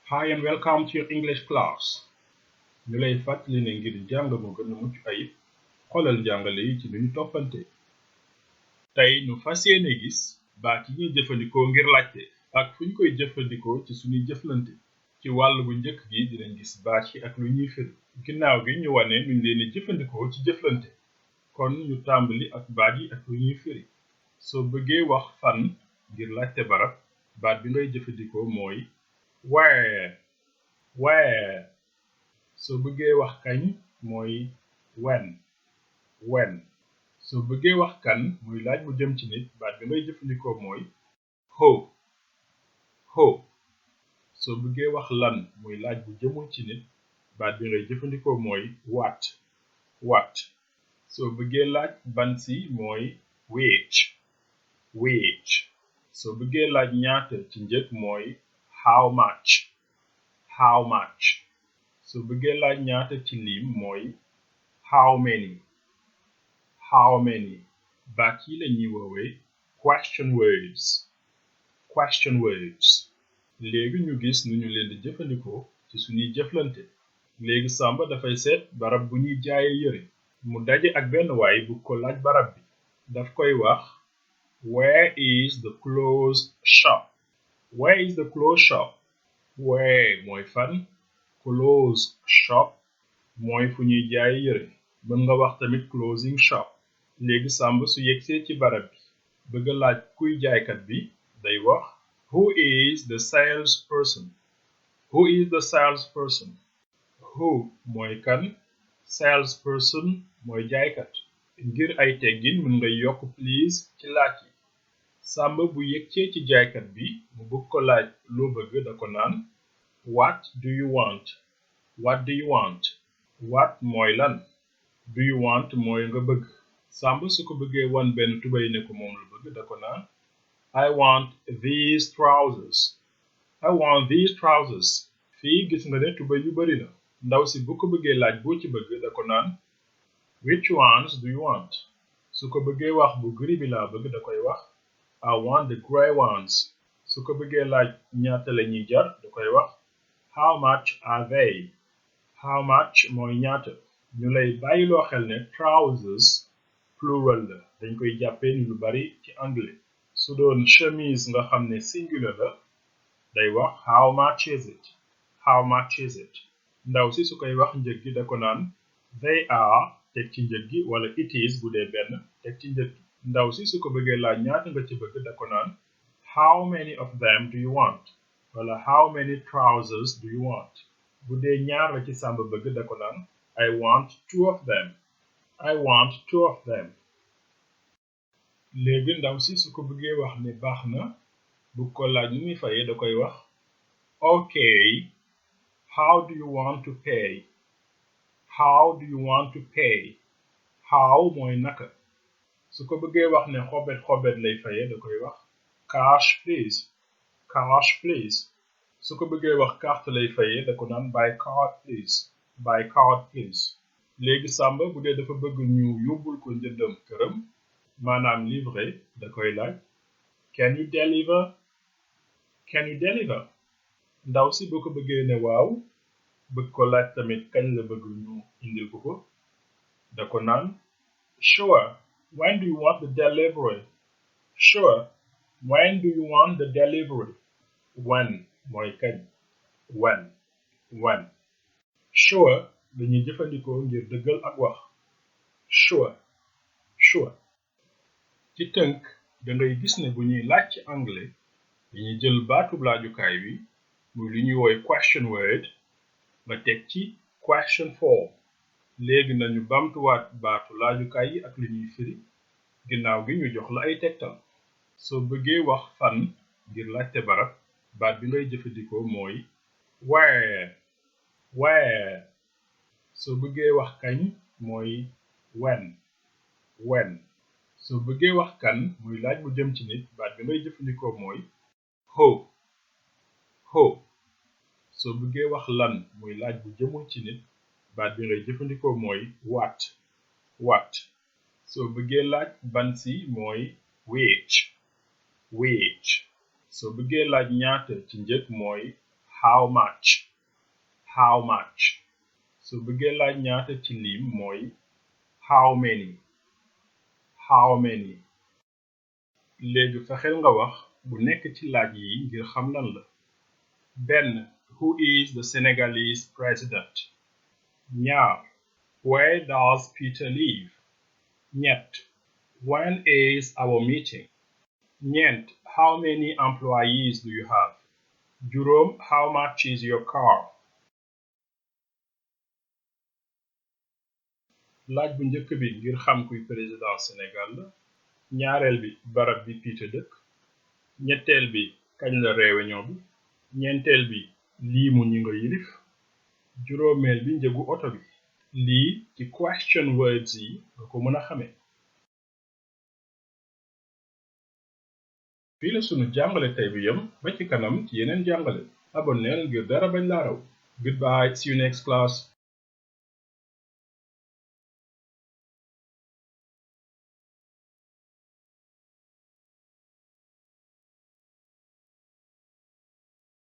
Hi and welcome to your English class. ñu lay fàttali ne ngir jàng mu gën a mucc ayib xoolal njàngale yi ci nuñu toppante. tey nu fas yéene gis baat yi ñuy jëfandikoo ngir laajte ak fu ñu koy jëfandikoo ci suñuy jëflante. ci wàll bu njëkk gi dinañ gis baat yi ak lu ñuy firi. ginnaaw gi ñu wane nuñ leen di jëfandikoo ci jëflante. kon ñu tàmbali ak baat yi ak lu ñuy firi. soo bëggee wax fan ngir laajte barab baat bi ngay jëfandikoo mooy where. soo bëggee wax kañ mooy when. soo bëggee wax kan muy laaj bu jëm ci nit baat bi ngay jëfandikoo mooy who. soo bëggee wax lan muy laaj bu jëmul ci nit baat bi ngay jëfandikoo mooy what. soo bëggee laaj ban si mooy which. soo bëggee laaj ñaata ci njëg mooy how much. soo bëggee laaj ñaata ci lim mooy how many. baat yi la ñuy woowee question words. léegi ñu gis nu ñu leen di jëfandikoo ci suñuy jëflante. léegi Samba dafay seet barab bu ñuy jaaye yëre mu daje ak benn waay bu ko laaj barab bi daf koy wax where is the clothes shop. where mooy fan, clothes shop mooy fu ñuy jaaye yëre. mën nga wax tamit clothing shop. léegi Samba su yegsee ci barab bi bëgg laaj kuy jaaykat bi day wax who is the salesperson. who mooy kan, salesperson mooy jaaykat. ngir ay teggin mën nga yokk please ci laaj yi. Samba bu yegsee ci jaaykat bi mu bëgg ko laaj loo bëgg da ko naan what do you want. what mooy lan, do you want mooy nga bëgg. Samba su ko bëggee wan benn tubay ne ko moom la bëgg da ko naan I want these trousers. fii gis nga ne tubay yu bari na. ndaw si bu ko bëggee laaj boo ci bëgg da ko naan which ones do you want. su ko bëggee wax bu gris bi laa bëgg da koy wax I want the grey ones. su ko bëggee laaj ñaata la ñuy jar da koy wax how much are they. how much mooy ñaata. ñu lay bàyyiloo xel ne trousers plural la dañ koy jàppee ni lu bari ci anglais. su doon chemise nga xam ne singular la day wax how much is it. ndaw si su koy wax njëg gi da ko naan they are teg ci njëg gi wala it is bu dee benn teg ci njëg gi. ndaw si su ko bëggee laaj ñaata nga ci bëgg da ko naan how many of them do you want wala how many trousers do you want. bu dee ñaar la ci Samba bëgg da ko naan I want two of them. léegi ndaw si su ko bëggee wax ne baax na bu ko laaj nu muy fayee da koy wax okay how do you want to pay. how mooy naka. su ko bëggee wax ne xobet lay fayee da koy wax cash please. su ko bëggee wax carte lay fayee da ko naan by card please. léegi Samba bu dee dafa bëgg ñu yóbbul ko njëndam këram maanaam livrer da koy laaj can you deliver. ndaw si boo ko bëggee ne waaw bëgg ko laaj tamit kañ la bëgg ñu indil ko da ko naan sure when do you want the delivery. when mooy kañ, when. sure dañuy jëfandikoo ngir dëggal ak wax sure. ci tënk dangay gis ne bu ñuy laaj ci anglais dañuy jël baatub laajukaay bi muy li ñuy woowe question word nga teg ci question form. léegi nañu bamtuwaat baatu laajukaay yi ak li ñuy firi ginnaaw gi ñu jox la ay tegtal. soo bëggee wax fan ngir laajte barab baat bi ngay jëfandikoo mooy where. soo bëggee wax kañ mooy when. soo bëggee wax kan muy laaj bu jëm ci nit baat bi ngay jëfandikoo mooy who. soo bëggee wax lan muy laaj bu jëmul ci nit baat bi ngay jëfandikoo mooy what. soo bëggee laaj ban si mooy which. soo bëggee laaj ñaata ci njëg mooy how much su bëggee laaj ñaata ci lim mooy how many léegi fexeel nga wax bu nekk ci laaj yi ngir xam lan la. benn who is the Senegalese president? ñaar where does Peter live? ñett when is our meeting? ñeent how many employees do you have? juróom how much is your car? laaj bu njëkk bi ngir xam kuy président Sénégal la. ñaareel bi barab bi Peter dëkk. ñetteel bi kañ la réunion bi. ñeenteel bi liimu ñi nga yilif. juróomeel bi njëgu oto bi. lii ci question words yi nga ko mën a xamee. fii la sunu jàngale tey bi yem ba ci kanam ci yeneen jàngale abonneel ngir dara bañ laa raw. Goodbye, see you next class.